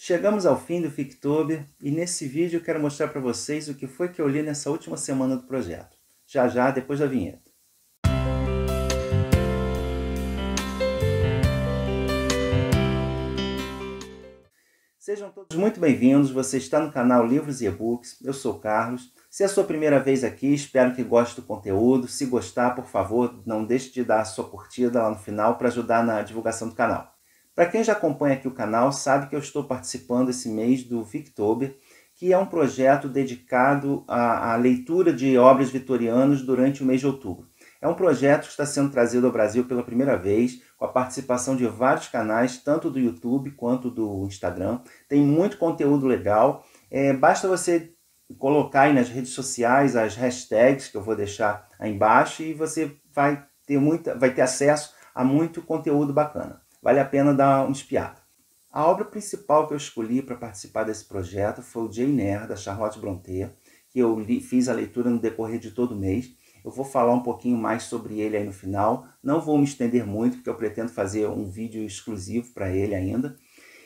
Chegamos ao fim do Fictober e nesse vídeo eu quero mostrar para vocês o que foi que eu li nessa última semana do projeto. Já, depois da vinheta. Sejam todos muito bem-vindos, você está no canal Livros e E-Books, eu sou o Carlos. Se é a sua primeira vez aqui, espero que goste do conteúdo. Se gostar, por favor, não deixe de dar a sua curtida lá no final para ajudar na divulgação do canal. Para quem já acompanha aqui o canal, sabe que eu estou participando esse mês do Fictober, que é um projeto dedicado à leitura de obras vitorianas durante o mês de outubro. É um projeto que está sendo trazido ao Brasil pela primeira vez, com a participação de vários canais, tanto do YouTube quanto do Instagram. Tem muito conteúdo legal. Basta você colocar aí nas redes sociais as hashtags que eu vou deixar aí embaixo e você vai ter acesso a muito conteúdo bacana. Vale a pena dar uma espiada. A obra principal que eu escolhi para participar desse projeto foi o Jane Eyre, da Charlotte Brontë, que eu fiz a leitura no decorrer de todo o mês. Eu vou falar um pouquinho mais sobre ele aí no final. Não vou me estender muito, porque eu pretendo fazer um vídeo exclusivo para ele ainda.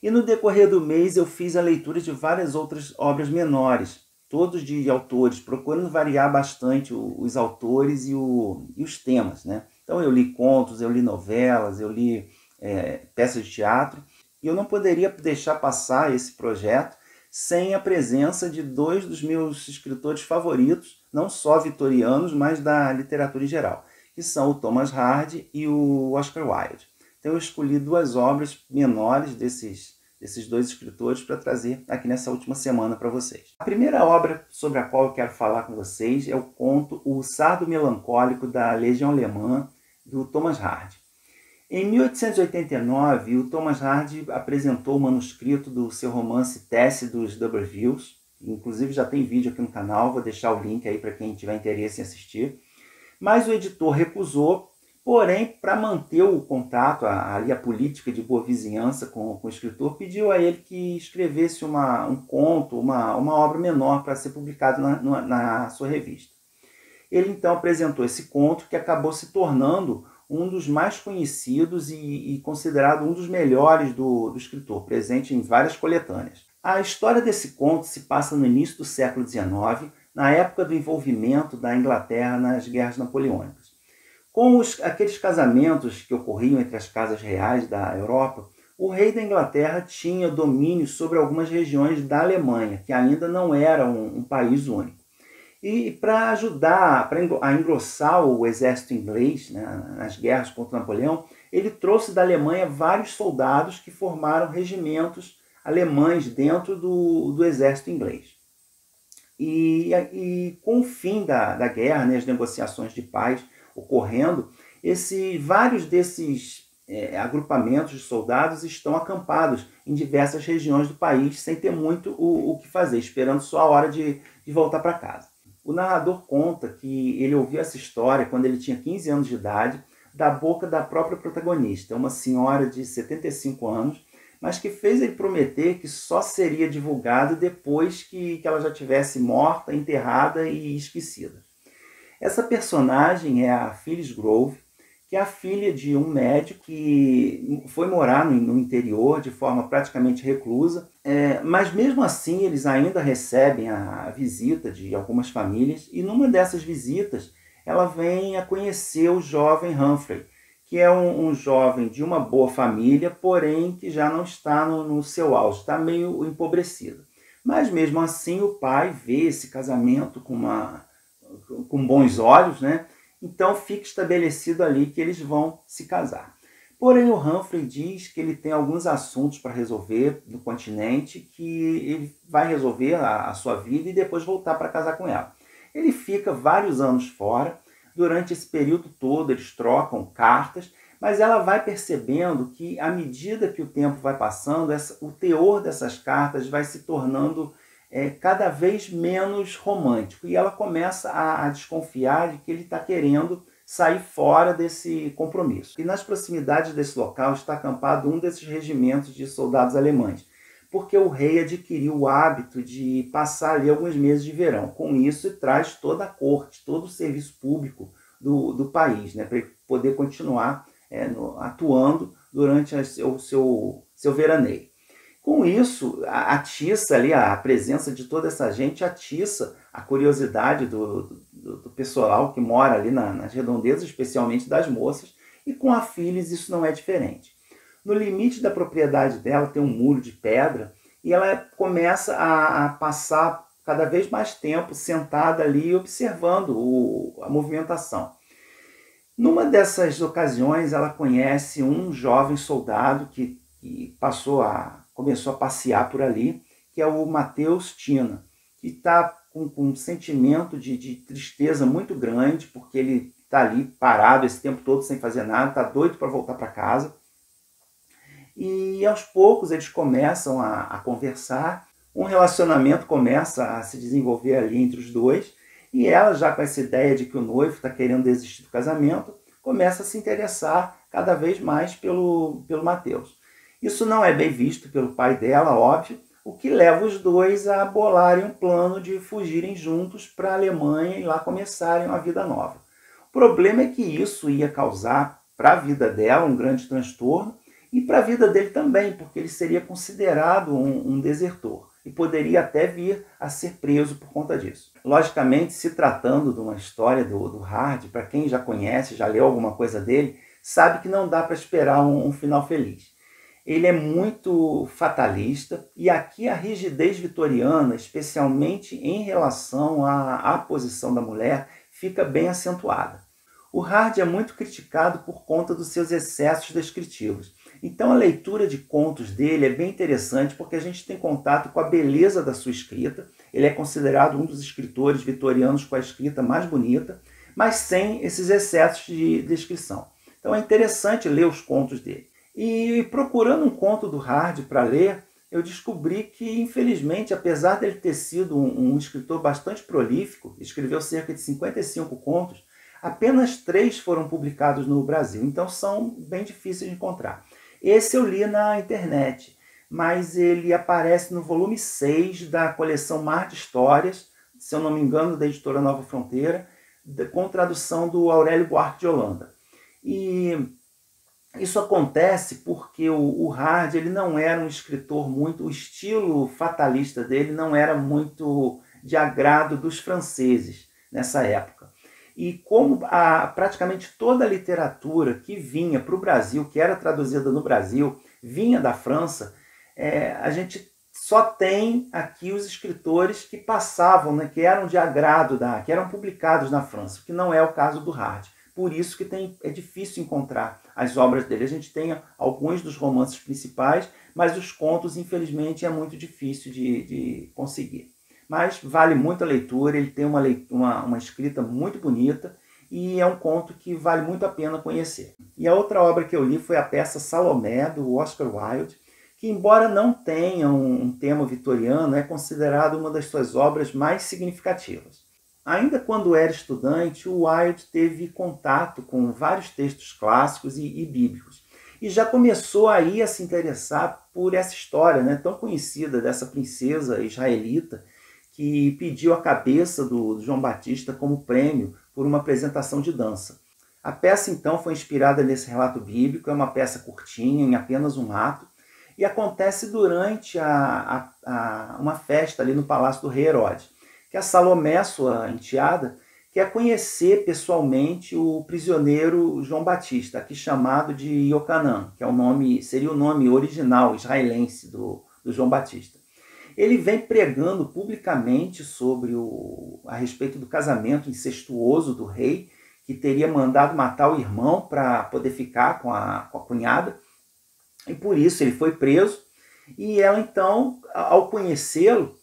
E no decorrer do mês eu fiz a leitura de várias outras obras menores, todos de autores, procurando variar bastante os autores e os temas, né? Então eu li contos, eu li novelas, eu li peças de teatro. E eu não poderia deixar passar esse projeto sem a presença de dois dos meus escritores favoritos, não só vitorianos, mas da literatura em geral, que são o Thomas Hardy e o Oscar Wilde. Então eu escolhi duas obras menores desses dois escritores para trazer aqui nessa última semana para vocês. A primeira obra sobre a qual eu quero falar com vocês é o conto O Sardo Melancólico da Legião Alemã, do Thomas Hardy. Em 1889, o Thomas Hardy apresentou o manuscrito do seu romance Tese dos D'Urbervilles. Inclusive já tem vídeo aqui no canal, vou deixar o link aí para quem tiver interesse em assistir. Mas o editor recusou, porém, para manter o contato, a política de boa vizinhança com o escritor, pediu a ele que escrevesse um conto, uma obra menor para ser publicado na sua revista. Ele então apresentou esse conto que acabou se tornando um dos mais conhecidos e considerado um dos melhores do escritor, presente em várias coletâneas. A história desse conto se passa no início do século XIX, na época do envolvimento da Inglaterra nas guerras napoleônicas. Com aqueles casamentos que ocorriam entre as casas reais da Europa, o rei da Inglaterra tinha domínio sobre algumas regiões da Alemanha, que ainda não era um país único. E para ajudar a engrossar o exército inglês, né, nas guerras contra Napoleão, ele trouxe da Alemanha vários soldados que formaram regimentos alemães dentro do exército inglês. E com o fim da guerra, né, as negociações de paz ocorrendo, vários desses agrupamentos de soldados estão acampados em diversas regiões do país, sem ter muito o que fazer, esperando só a hora de voltar para casa. O narrador conta que ele ouviu essa história quando ele tinha 15 anos de idade, da boca da própria protagonista, uma senhora de 75 anos, mas que fez ele prometer que só seria divulgado depois que ela já tivesse morta, enterrada e esquecida. Essa personagem é a Phyllis Grove, que é a filha de um médico que foi morar no interior de forma praticamente reclusa, mas mesmo assim eles ainda recebem a visita de algumas famílias, e numa dessas visitas ela vem a conhecer o jovem Humphrey, que é um jovem de uma boa família, porém que já não está no seu auge, está meio empobrecido. Mas mesmo assim o pai vê esse casamento com bons olhos, né? Então fica estabelecido ali que eles vão se casar. Porém o Humphrey diz que ele tem alguns assuntos para resolver no continente, que ele vai resolver a sua vida e depois voltar para casar com ela. Ele fica vários anos fora. Durante esse período todo eles trocam cartas, mas ela vai percebendo que à medida que o tempo vai passando, o teor dessas cartas vai se tornando cada vez menos romântico. E ela começa a desconfiar de que ele está querendo sair fora desse compromisso. E nas proximidades desse local está acampado um desses regimentos de soldados alemães, porque o rei adquiriu o hábito de passar ali alguns meses de verão. Com isso, traz toda a corte, todo o serviço público do país, né, para ele poder continuar atuando durante o seu veraneio. Com isso, atiça ali a presença de toda essa gente, atiça a curiosidade do pessoal que mora ali nas redondezas, especialmente das moças, e com a Phyllis isso não é diferente. No limite da propriedade dela tem um muro de pedra e ela começa a passar cada vez mais tempo sentada ali observando a movimentação. Numa dessas ocasiões, ela conhece um jovem soldado que começou a passear por ali, que é o Matheus Tina, que está com um sentimento de tristeza muito grande, porque ele está ali parado esse tempo todo sem fazer nada, está doido para voltar para casa. E aos poucos eles começam a conversar, um relacionamento começa a se desenvolver ali entre os dois, e ela, já com essa ideia de que o noivo está querendo desistir do casamento, começa a se interessar cada vez mais pelo Matheus. Isso não é bem visto pelo pai dela, óbvio, o que leva os dois a bolarem um plano de fugirem juntos para a Alemanha e lá começarem uma vida nova. O problema é que isso ia causar para a vida dela um grande transtorno e para a vida dele também, porque ele seria considerado um desertor e poderia até vir a ser preso por conta disso. Logicamente, se tratando de uma história do Hard, para quem já conhece, já leu alguma coisa dele, sabe que não dá para esperar um final feliz. Ele é muito fatalista e aqui a rigidez vitoriana, especialmente em relação à posição da mulher, fica bem acentuada. O Hard é muito criticado por conta dos seus excessos descritivos. Então a leitura de contos dele é bem interessante porque a gente tem contato com a beleza da sua escrita. Ele é considerado um dos escritores vitorianos com a escrita mais bonita, mas sem esses excessos de descrição. Então é interessante ler os contos dele. E procurando um conto do Hard para ler, eu descobri que, infelizmente, apesar dele ter sido um escritor bastante prolífico, escreveu cerca de 55 contos, apenas 3 foram publicados no Brasil, então são bem difíceis de encontrar. Esse eu li na internet, mas ele aparece no volume 6 da coleção Mar de Histórias, se eu não me engano, da editora Nova Fronteira, com tradução do Aurélio Buarque de Holanda. E isso acontece porque o Hard ele não era um escritor muito... O estilo fatalista dele não era muito de agrado dos franceses nessa época. E como praticamente toda a literatura que vinha para o Brasil, que era traduzida no Brasil, vinha da França, a gente só tem aqui os escritores que passavam, né, que eram de agrado, que eram publicados na França, que não é o caso do Hard. Por isso que é difícil encontrar as obras dele. A gente tem alguns dos romances principais, mas os contos, infelizmente, é muito difícil de conseguir. Mas vale muito a leitura, ele tem uma escrita muito bonita e é um conto que vale muito a pena conhecer. E a outra obra que eu li foi a peça Salomé, do Oscar Wilde, que embora não tenha um tema vitoriano, é considerado uma das suas obras mais significativas. Ainda quando era estudante, o Wilde teve contato com vários textos clássicos e bíblicos. E já começou aí a se interessar por essa história, né, tão conhecida dessa princesa israelita que pediu a cabeça do João Batista como prêmio por uma apresentação de dança. A peça, então, foi inspirada nesse relato bíblico, é uma peça curtinha, em apenas um ato, e acontece durante uma festa ali no Palácio do Rei Herodes, que a Salomé, sua enteada, quer conhecer pessoalmente o prisioneiro João Batista, aqui chamado de Iocanã, que seria o nome original israelense do João Batista. Ele vem pregando publicamente a respeito do casamento incestuoso do rei, que teria mandado matar o irmão para poder ficar com a cunhada. E por isso ele foi preso. E ela, então, ao conhecê-lo,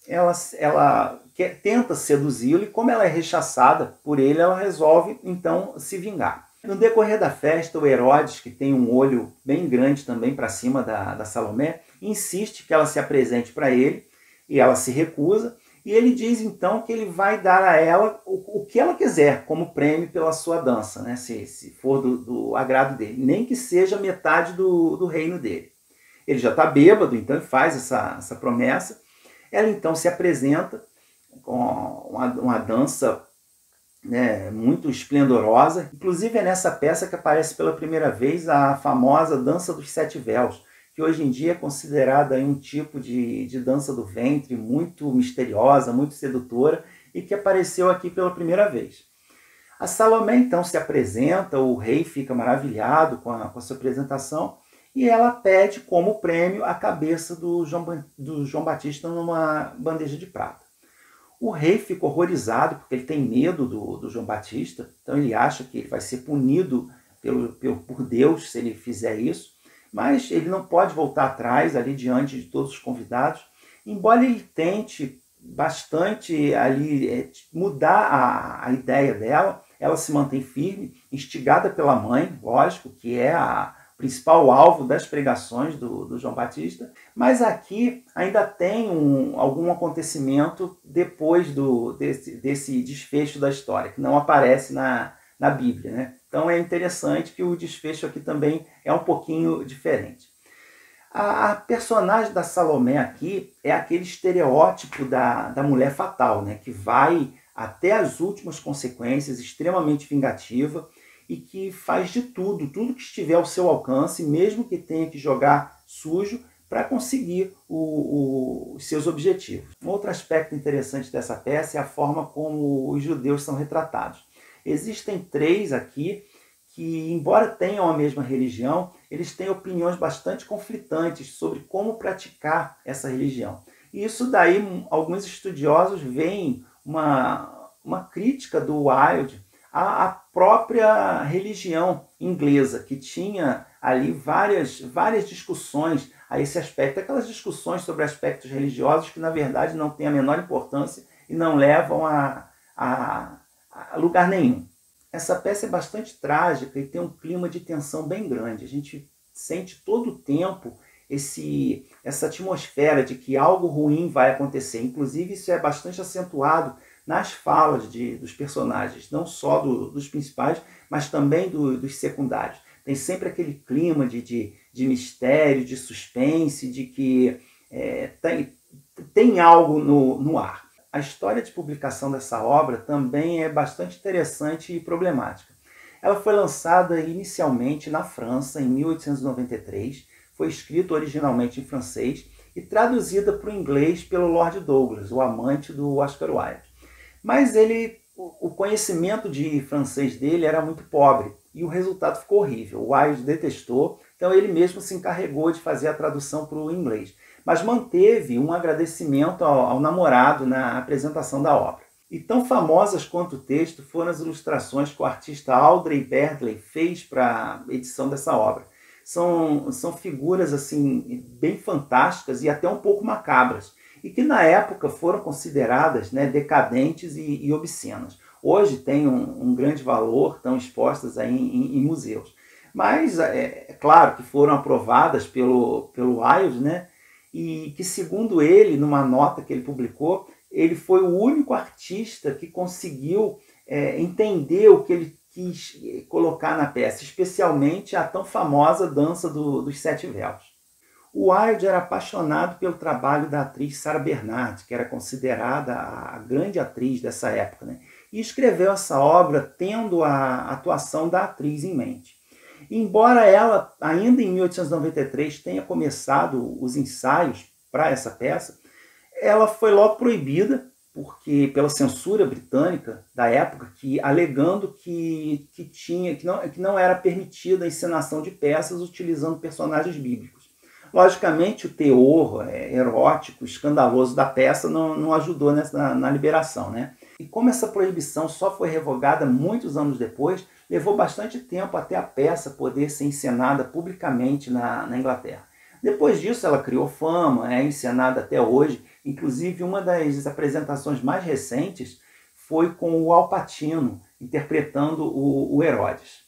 ela tenta seduzi-lo, e como ela é rechaçada por ele, ela resolve, então, se vingar. No decorrer da festa, o Herodes, que tem um olho bem grande também para cima da Salomé, insiste que ela se apresente para ele, e ela se recusa, e ele diz então que ele vai dar a ela o que ela quiser como prêmio pela sua dança, né? se for do agrado dele, nem que seja metade do reino dele. Ele já está bêbado, então ele faz essa promessa. Ela então se apresenta com uma dança, né, muito esplendorosa. Inclusive é nessa peça que aparece pela primeira vez a famosa Dança dos Sete Véus, que hoje em dia é considerada um tipo de dança do ventre muito misteriosa, muito sedutora, e que apareceu aqui pela primeira vez. A Salomé então se apresenta, o rei fica maravilhado com a sua apresentação, e ela pede como prêmio a cabeça do João Batista numa bandeja de prata. O rei fica horrorizado, porque ele tem medo do João Batista, então ele acha que ele vai ser punido por Deus se ele fizer isso, mas ele não pode voltar atrás ali diante de todos os convidados, embora ele tente bastante ali mudar a ideia dela, ela se mantém firme, instigada pela mãe, lógico, que é a principal alvo das pregações do João Batista, mas aqui ainda tem algum acontecimento depois desse desfecho da história, que não aparece na Bíblia, né? Então é interessante que o desfecho aqui também é um pouquinho diferente. A personagem da Salomé aqui é aquele estereótipo da mulher fatal, né? Que vai até as últimas consequências, extremamente vingativa, e que faz de tudo que estiver ao seu alcance, mesmo que tenha que jogar sujo, para conseguir os seus objetivos. Um outro aspecto interessante dessa peça é a forma como os judeus são retratados. Existem 3 aqui que, embora tenham a mesma religião, eles têm opiniões bastante conflitantes sobre como praticar essa religião. E isso daí, alguns estudiosos veem uma crítica do Wilde à própria religião inglesa, que tinha ali várias discussões a esse aspecto, aquelas discussões sobre aspectos religiosos que na verdade não têm a menor importância e não levam a lugar nenhum. Essa peça é bastante trágica e tem um clima de tensão bem grande. A gente sente todo o tempo essa atmosfera de que algo ruim vai acontecer. Inclusive isso é bastante acentuado nas falas dos personagens, não só dos principais, mas também dos secundários. Tem sempre aquele clima de mistério, de suspense, de que tem algo no ar. A história de publicação dessa obra também é bastante interessante e problemática. Ela foi lançada inicialmente na França em 1893, foi escrita originalmente em francês e traduzida para o inglês pelo Lord Douglas, o amante do Oscar Wilde. Mas o conhecimento de francês dele era muito pobre e o resultado ficou horrível. O Wilde detestou, então ele mesmo se encarregou de fazer a tradução para o inglês, mas manteve um agradecimento ao namorado na apresentação da obra. E tão famosas quanto o texto foram as ilustrações que o artista Audrey Berdley fez para a edição dessa obra. São figuras assim bem fantásticas e até um pouco macabras, e que na época foram consideradas, né, decadentes e obscenas. Hoje tem um grande valor, estão expostas aí em museus. Mas é claro que foram aprovadas pelo Wilde, né, e que, segundo ele, numa nota que ele publicou, ele foi o único artista que conseguiu entender o que ele quis colocar na peça, especialmente a tão famosa dança dos 7 véus. O Wilde era apaixonado pelo trabalho da atriz Sarah Bernhardt, que era considerada a grande atriz dessa época, né? E escreveu essa obra tendo a atuação da atriz em mente. E embora ela, ainda em 1893, tenha começado os ensaios para essa peça, ela foi logo proibida pela censura britânica da época, alegando que não era permitida a encenação de peças utilizando personagens bíblicos. Logicamente, o teor erótico, escandaloso da peça não ajudou na liberação, né? E como essa proibição só foi revogada muitos anos depois, levou bastante tempo até a peça poder ser encenada publicamente na Inglaterra. Depois disso, ela criou fama, é encenada até hoje. Inclusive, uma das apresentações mais recentes foi com o Al Pacino, interpretando o Herodes.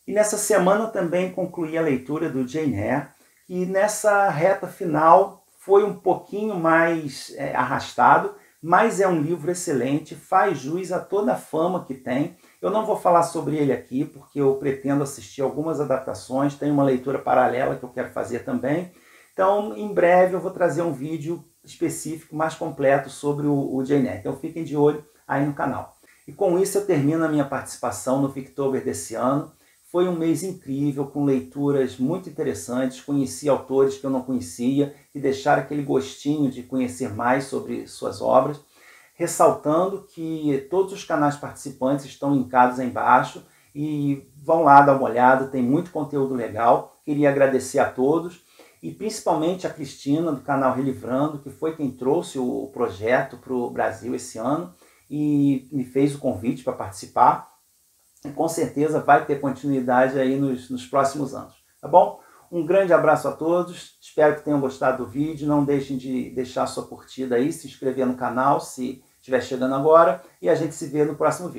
E nessa semana também concluí a leitura do Jane Eyre, que nessa reta final foi um pouquinho mais arrastado, mas é um livro excelente, faz jus a toda a fama que tem. Eu não vou falar sobre ele aqui, porque eu pretendo assistir algumas adaptações, tem uma leitura paralela que eu quero fazer também. Então, em breve eu vou trazer um vídeo específico, mais completo sobre o Jane Eyre. Então fiquem de olho aí no canal. E com isso eu termino a minha participação no Ficktober desse ano. Foi um mês incrível, com leituras muito interessantes, conheci autores que eu não conhecia, que deixaram aquele gostinho de conhecer mais sobre suas obras, ressaltando que todos os canais participantes estão linkados aí embaixo e vão lá dar uma olhada, tem muito conteúdo legal. Queria agradecer a todos e principalmente a Cristina do canal Relivrando, que foi quem trouxe o projeto para o Brasil esse ano e me fez o convite para participar. E com certeza vai ter continuidade aí nos próximos anos, tá bom? Um grande abraço a todos, espero que tenham gostado do vídeo, não deixem de deixar sua curtida aí, se inscrever no canal se estiver chegando agora, e a gente se vê no próximo vídeo.